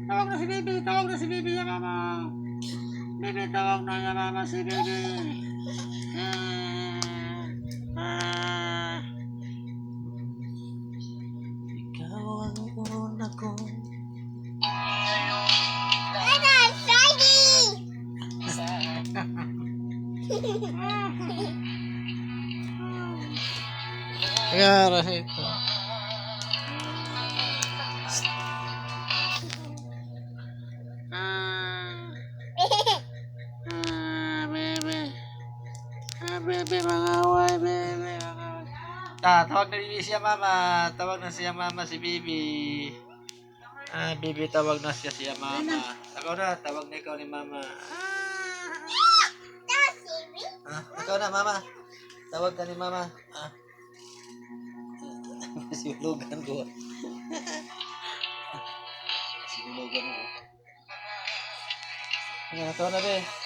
Tawag na si Bibi, tawag na si Bibi ya mama. Bibi, tawag na ya mama si Bibi. Ikaw ang una kong Gara ito. Bebe, mangaway, bebe, mangaway. Tawag na Bibi siya mama. Tawag na siya mama si Bibi. Bibi, tawag na siya mama. Ikaw na, tawag na ikaw ni mama. Ikaw na mama. Tawag ka ni mama. Sihulugan ko. Sihulugan ko. Ikaw na be.